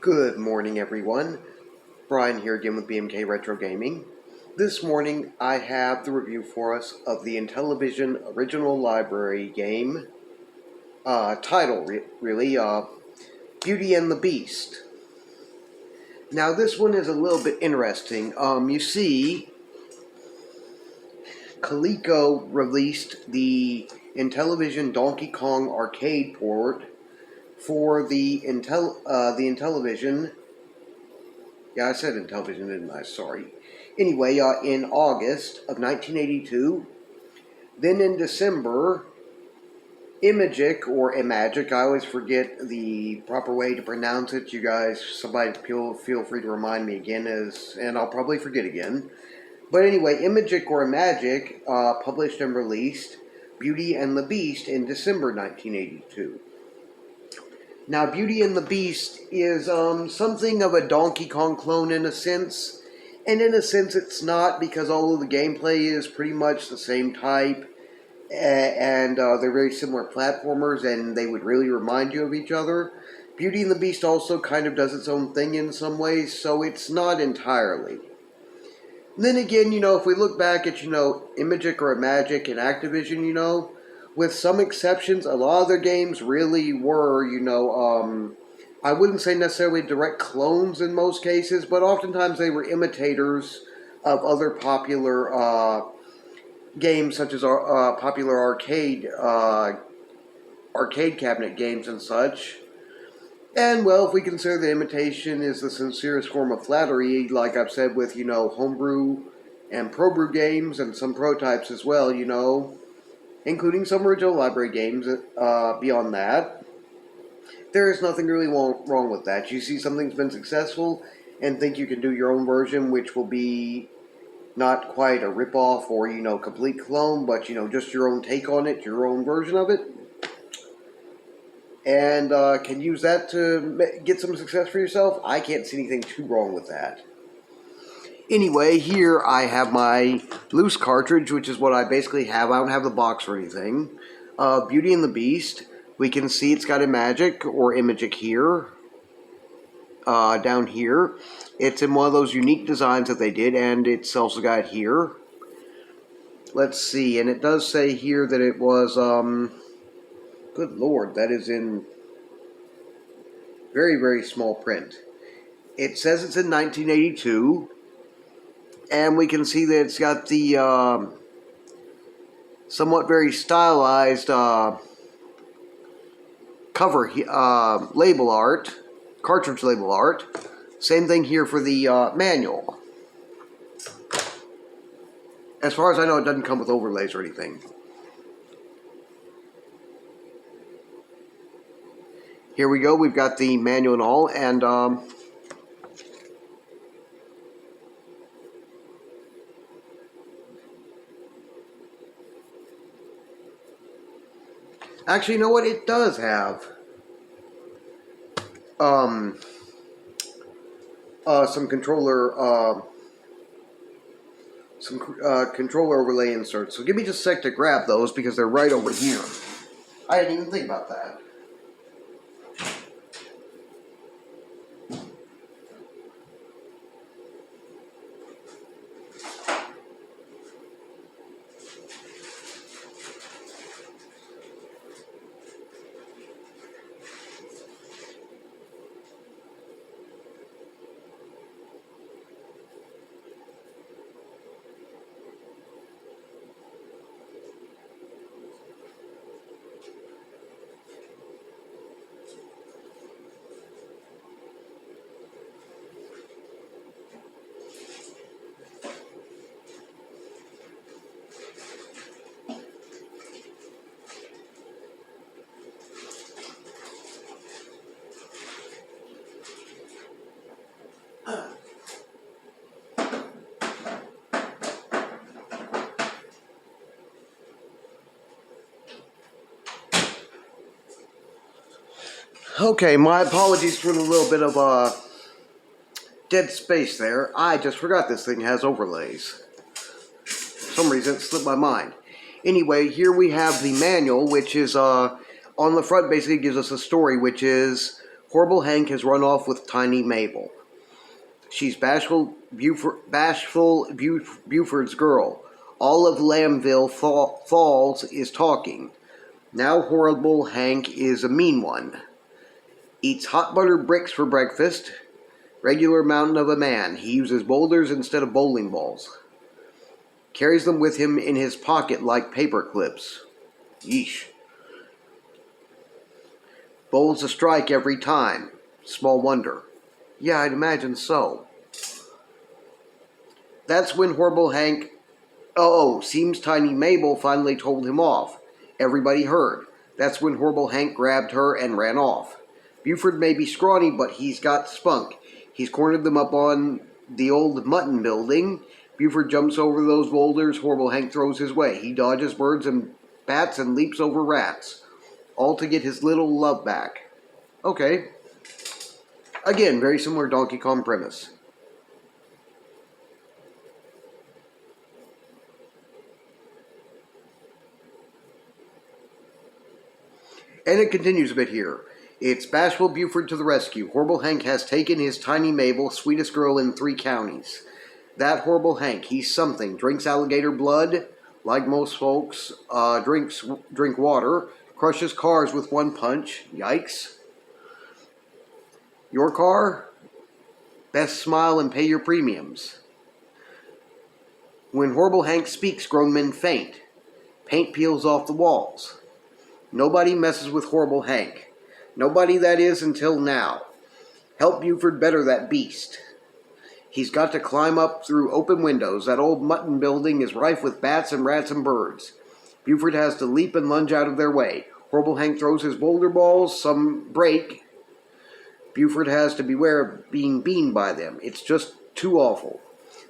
Good morning, everyone. Brian here again with BMK Retro Gaming. This morning I have the review for us of the IntelliVision original library game, Beauty and the Beast. Now this one is a little bit interesting. You see, Coleco released the IntelliVision Donkey Kong arcade port for the IntelliVision. Yeah, I said IntelliVision, didn't I? Sorry. Anyway, in August of 1982, then in December, Imagic or Imagic, I always forget the proper way to pronounce it. You guys, somebody feel free to remind me again, and I'll probably forget again. But anyway, Imagic or Imagic published and released Beauty and the Beast in December 1982. Now, Beauty and the Beast is something of a Donkey Kong clone in a sense, and in a sense it's not, because all of the gameplay is pretty much the same type, and they're very similar platformers, and they would really remind you of each other. Beauty and the Beast also kind of does its own thing in some ways, so it's not entirely. And then again, if we look back at, Imagic or Imagic and Activision, with some exceptions, a lot of their games really were, I wouldn't say necessarily direct clones in most cases, but oftentimes they were imitators of other popular games, such as popular arcade cabinet games and such. And, well, if we consider the imitation is the sincerest form of flattery, like I've said with, homebrew and pro-brew games and some prototypes as well, including some original library games beyond that. There is nothing really wrong with that. You see something's been successful and think you can do your own version, which will be not quite a ripoff or, complete clone, but, just your own take on it, your own version of it. And can use that to get some success for yourself. I can't see anything too wrong with that. Anyway, here I have my loose cartridge, which is what I basically have. I don't have the box or anything. Beauty and the Beast. We can see it's got Imagic or Imagic here. Down here. It's in one of those unique designs that they did, and it's also got here. Let's see, and it does say here that it was, good lord, that is in very, very small print. It says it's in 1982. And we can see that it's got the somewhat very stylized cover label art, cartridge label art. Same thing here for the manual. As far as I know, it doesn't come with overlays or anything. Here we go. We've got the manual and all, and actually, you know what? It does have some controller controller overlay inserts. So give me just a sec to grab those because they're right over here. I didn't even think about that. Okay, my apologies for the little bit of dead space there. I just forgot this thing has overlays. For some reason it slipped my mind. Anyway, here we have the manual, which is on the front basically gives us a story, which is Horrible Hank has run off with Tiny Mabel. She's Bashful Buford's girl. All of Lambville Falls is talking. Now Horrible Hank is a mean one. Eats hot buttered bricks for breakfast. Regular mountain of a man. He uses boulders instead of bowling balls. Carries them with him in his pocket like paper clips. Yeesh. Bowls a strike every time. Small wonder. Yeah, I'd imagine so. That's when Horrible Hank... seems Tiny Mabel finally told him off. Everybody heard. That's when Horrible Hank grabbed her and ran off. Buford may be scrawny, but he's got spunk. He's cornered them up on the old mutton building. Buford jumps over those boulders Horrible Hank throws his way. He dodges birds and bats and leaps over rats. All to get his little love back. Okay. Again, very similar Donkey Kong premise. And it continues a bit here. It's Bashful Buford to the rescue. Horrible Hank has taken his Tiny Mabel, sweetest girl in 3 counties. That Horrible Hank, he's something. Drinks alligator blood, like most folks. Drink water. Crushes cars with 1 punch. Yikes. Your car? Best smile and pay your premiums. When Horrible Hank speaks, grown men faint. Paint peels off the walls. Nobody messes with Horrible Hank. Nobody, that is, until now. Help Buford better that beast. He's got to climb up through open windows. That old mutton building is rife with bats and rats and birds. Buford has to leap and lunge out of their way. Horrible Hank throws his boulder balls. Some break. Buford has to beware of being beamed by them. It's just too awful.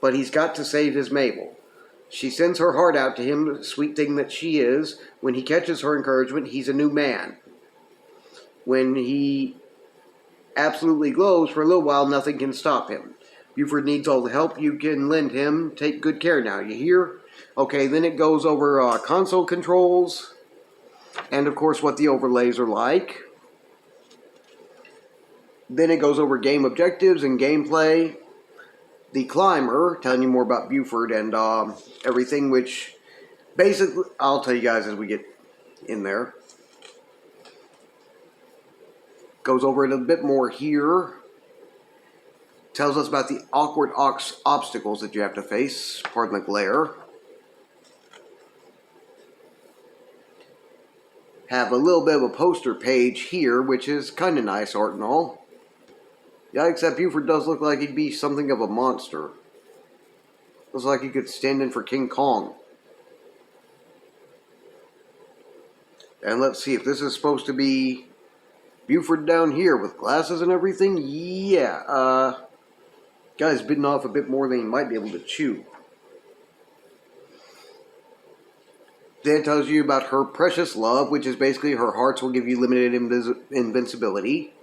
But he's got to save his Mabel. She sends her heart out to him, sweet thing that she is. When he catches her encouragement, he's a new man. When he absolutely glows for a little while, nothing can stop him. Buford needs all the help you can lend him. Take good care now, you hear? Okay, then it goes over console controls. And, of course, what the overlays are like. Then it goes over game objectives and gameplay. The Climber, telling you more about Buford and everything, which basically, I'll tell you guys as we get in there. Goes over it a bit more here. Tells us about the awkward obstacles that you have to face. Pardon the glare. Have a little bit of a poster page here, which is kind of nice art and all. Yeah, except Buford does look like he'd be something of a monster. Looks like he could stand in for King Kong. And let's see if this is supposed to be Buford down here with glasses and everything. Yeah, guy's bitten off a bit more than he might be able to chew. Then it tells you about her precious love, which is basically her hearts will give you limited invincibility.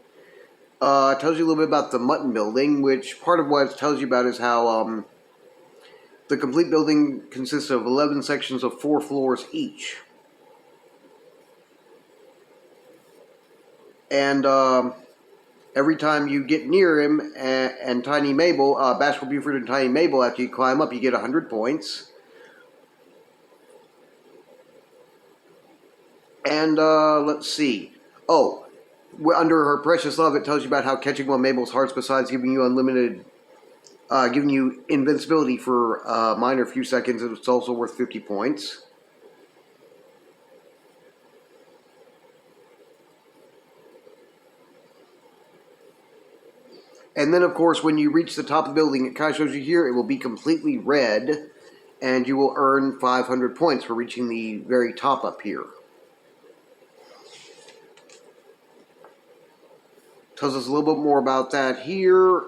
It tells you a little bit about the mutton building, which part of what it tells you about is how the complete building consists of 11 sections of 4 floors each. And every time you get near him and Tiny Mabel, Bashful Buford and Tiny Mabel, after you climb up, you get 100 points. And let's see. Oh, under her precious love, it tells you about how catching one of Mabel's hearts, besides giving you unlimited, giving you invincibility for a minor few seconds, it's also worth 50 points. And then, of course, when you reach the top of the building, it kind of shows you here, it will be completely red, and you will earn 500 points for reaching the very top up here. Tells us a little bit more about that here,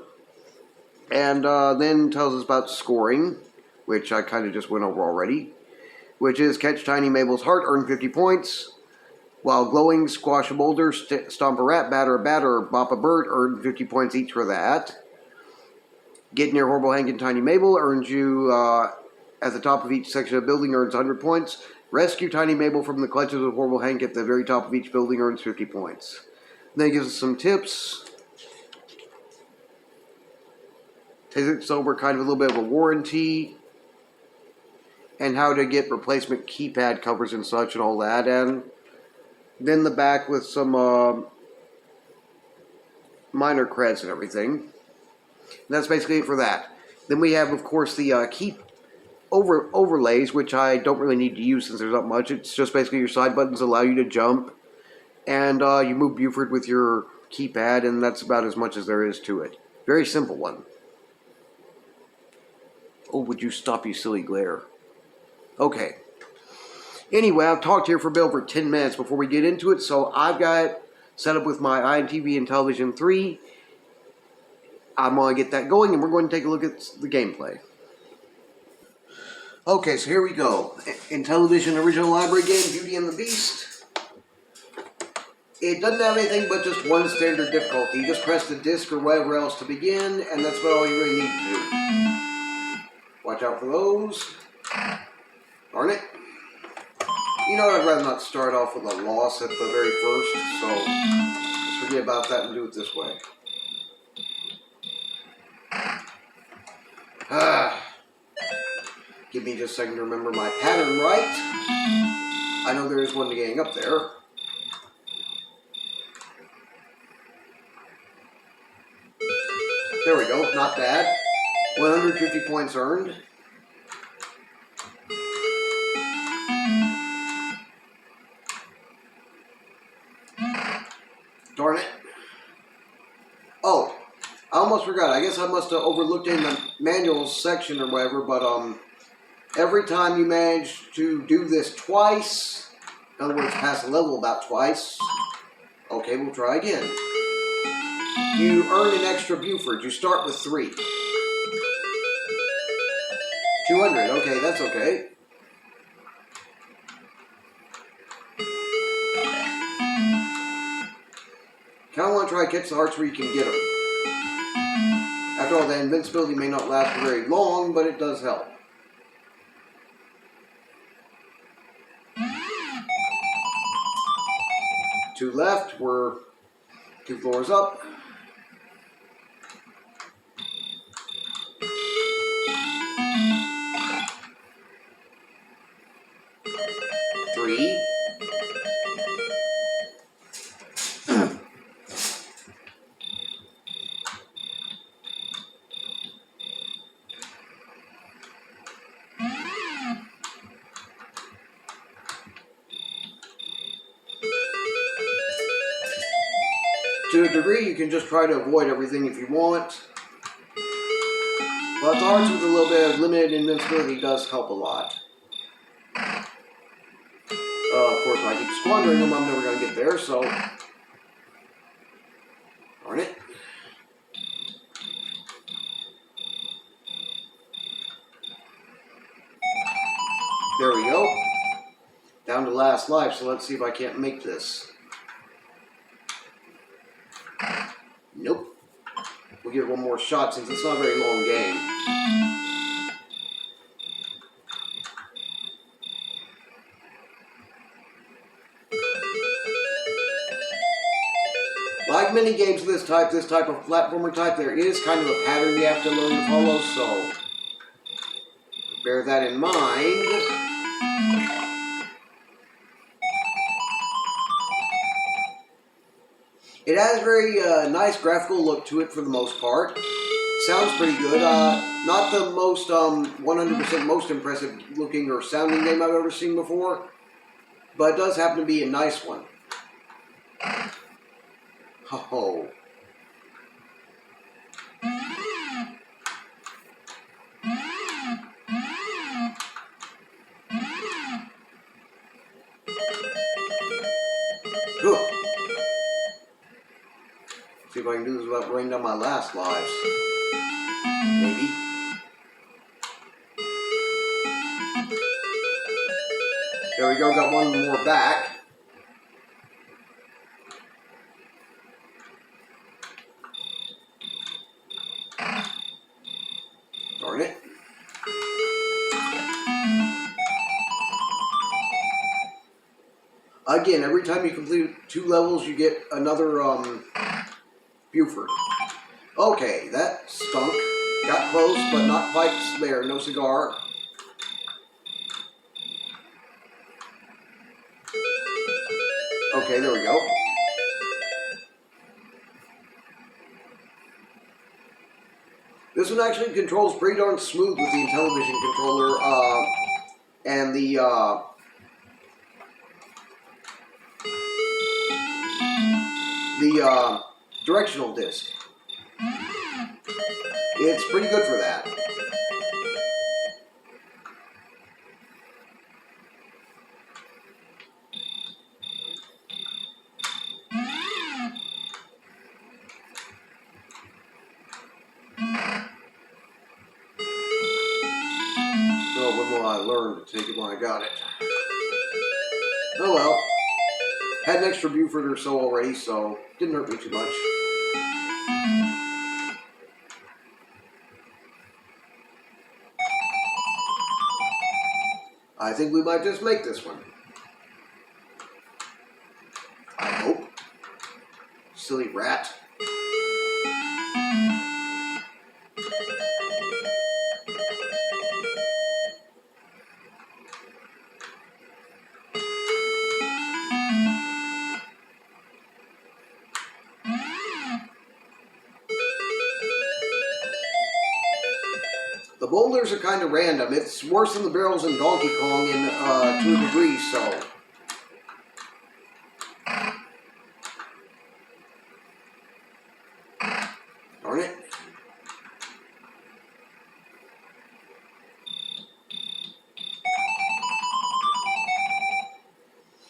and then tells us about scoring, which I kind of just went over already, which is catch Tiny Mabel's heart, earn 50 points, while glowing, squash a boulder, stomp a rat, batter a bat, or bop a bird, earn 50 points each for that. Get near Horrible Hank and Tiny Mabel earns you, at the top of each section of the building, earns 100 points. Rescue Tiny Mabel from the clutches of Horrible Hank at the very top of each building, earns 50 points. Then it gives us some tips. Takes over kind of a little bit of a warranty, and how to get replacement keypad covers and such and all that, and then the back with some minor creds and everything. And that's basically it for that. Then we have, of course, the key overlays, which I don't really need to use since there's not much. It's just basically your side buttons allow you to jump, and you move Buford with your keypad, and that's about as much as there is to it. Very simple one. Oh, would you stop, you silly glare? Okay. Anyway, I've talked here for about over 10 minutes before we get into it, so I've got set up with my IntelliVision 3. I'm going to get that going, and we're going to take a look at the gameplay. Okay, so here we go. IntelliVision original library game, Beauty and the Beast. It doesn't have anything but just one standard difficulty. You just press the disc or whatever else to begin, and that's about all you really need to do. Watch out for those. Darn it. You know, I'd rather not start off with a loss at the very first, so just forget about that and do it this way. Give me just a second to remember my pattern right. I know there is one gang up there. There we go, not bad. 150 points earned. Darn it. Oh, I almost forgot. I guess I must have overlooked in the manuals section or whatever, but every time you manage to do this twice, in other words, pass a level about twice, okay, we'll try again. You earn an extra Buford. You start with 3. 200, okay, that's okay. Kind of want to try to catch the hearts where you can get them. After all, the invincibility may not last for very long, but it does help. Two left, we're 2 floors up. Three. To a degree, you can just try to avoid everything if you want. But the hearts with a little bit of limited invincibility does help a lot. Of course, when I keep squandering them, I'm never going to get there, so... Darn it. There we go. Down to last life, so let's see if I can't make this. Nope. We'll give it one more shot since it's not a very long game. Like many games of this type of platformer type, there is kind of a pattern you have to learn to follow, so bear that in mind. It has a very nice graphical look to it for the most part. Sounds pretty good. Not the most 100% most impressive looking or sounding game I've ever seen before, but it does happen to be a nice one. Oh. See if I can do this without running down my last lives. Maybe. There we go, got one more back. Darn it. Again, every time you complete 2 levels, you get another Buford. Okay, that stunk. Got close, but not quite there. No cigar. Okay, there we go. This one actually controls pretty darn smooth with the IntelliVision controller and the directional disc. It's pretty good for that. Oh, when will I learn to take it when I got it? Oh well. Had an extra Buford or so already, so didn't hurt me too much. I think we might just make this one. I hope. Silly rat. The boulders are kind of random. It's worse than the barrels in Donkey Kong to a degree, so. Darn it.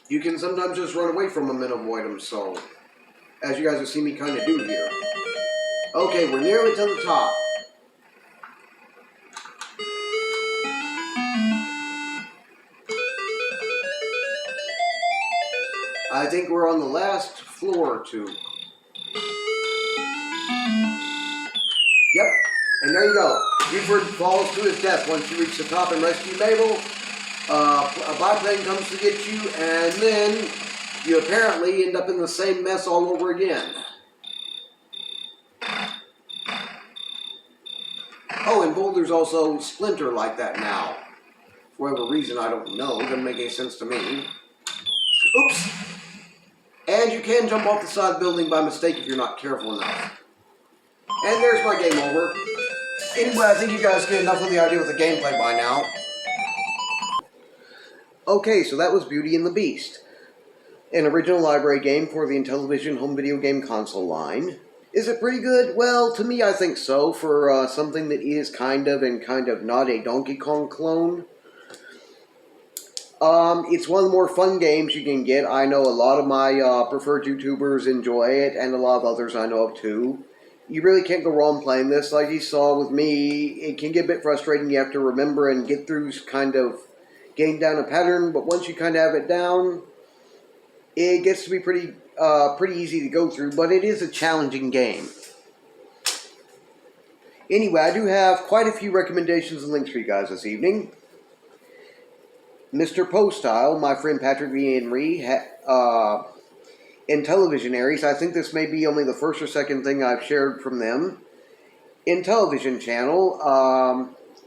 You can sometimes just run away from them and avoid them, so. As you guys have seen me kind of do here. Okay, we're nearly to the top. I think we're on the last floor or two. Yep, and there you go. Buford falls to his death once you reach the top and rescue Mabel. A biplane comes to get you, and then you apparently end up in the same mess all over again. Oh, and boulders also splinter like that now. For whatever reason, I don't know. It doesn't make any sense to me. Oops! And you can jump off the side of the building by mistake if you're not careful enough. And there's my game over. Anyway, I think you guys get enough of the idea with the gameplay by now. Okay, so that was Beauty and the Beast. An original library game for the IntelliVision home video game console line. Is it pretty good? Well, to me I think so, for something that is kind of not a Donkey Kong clone. It's one of the more fun games you can get. I know a lot of my preferred YouTubers enjoy it, and a lot of others I know of too. You really can't go wrong playing this. Like you saw with me, it can get a bit frustrating. You have to remember and get through kind of getting down a pattern, but once you kind of have it down, it gets to be pretty easy to go through, but it is a challenging game. Anyway, I do have quite a few recommendations and links for you guys this evening. Mr. Postile, my friend Patrick V. Henry, IntelliVisionaries. I think this may be only the first or second thing I've shared from them. IntelliVision channel,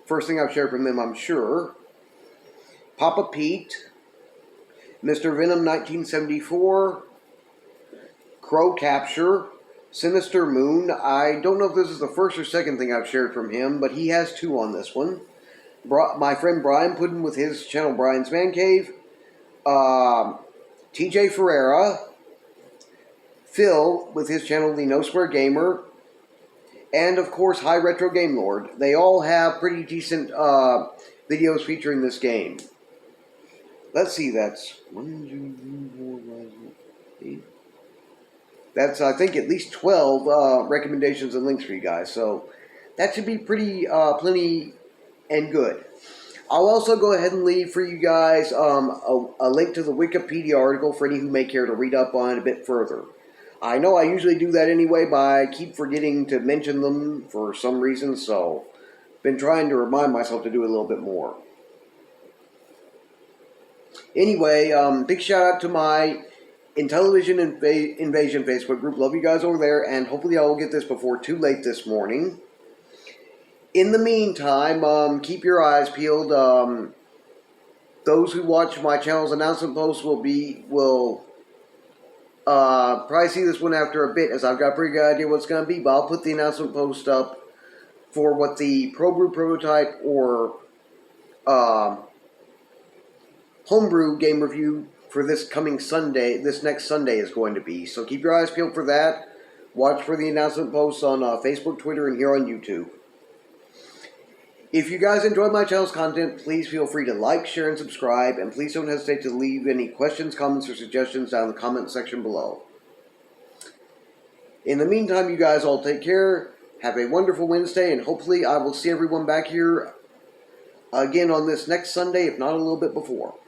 first thing I've shared from them, I'm sure. Papa Pete, Mr. Venom 1974, Crow Capture, Sinister Moon. I don't know if this is the first or second thing I've shared from him, but he has two on this one. My friend Brian Puddin with his channel Brian's Man Cave, TJ Ferreira, Phil with his channel The No Square Gamer, and of course High Retro Game Lord. They all have pretty decent videos featuring this game. Let's see, that's 1, 2, 3, 4, 5, 8. That's, I think, at least 12 recommendations and links for you guys. So that should be pretty plenty and good. I'll also go ahead and leave for you guys a link to the Wikipedia article for any who may care to read up on it a bit further. I know I usually do that anyway, but I keep forgetting to mention them for some reason, so been trying to remind myself to do a little bit more. Anyway, big shout out to my IntelliVision Invasion Facebook group. Love you guys over there, and hopefully I will get this before too late this morning. In the meantime, keep your eyes peeled. Those who watch my channel's announcement post will probably see this one after a bit, as I've got a pretty good idea what it's going to be. But I'll put the announcement post up for what the ProBrew prototype or homebrew game review for this coming Sunday, this next Sunday, is going to be. So keep your eyes peeled for that. Watch for the announcement posts on Facebook, Twitter, and here on YouTube. If you guys enjoyed my channel's content, please feel free to like, share, and subscribe. And please don't hesitate to leave any questions, comments, or suggestions down in the comment section below. In the meantime, you guys all take care. Have a wonderful Wednesday, and hopefully I will see everyone back here again on this next Sunday, if not a little bit before.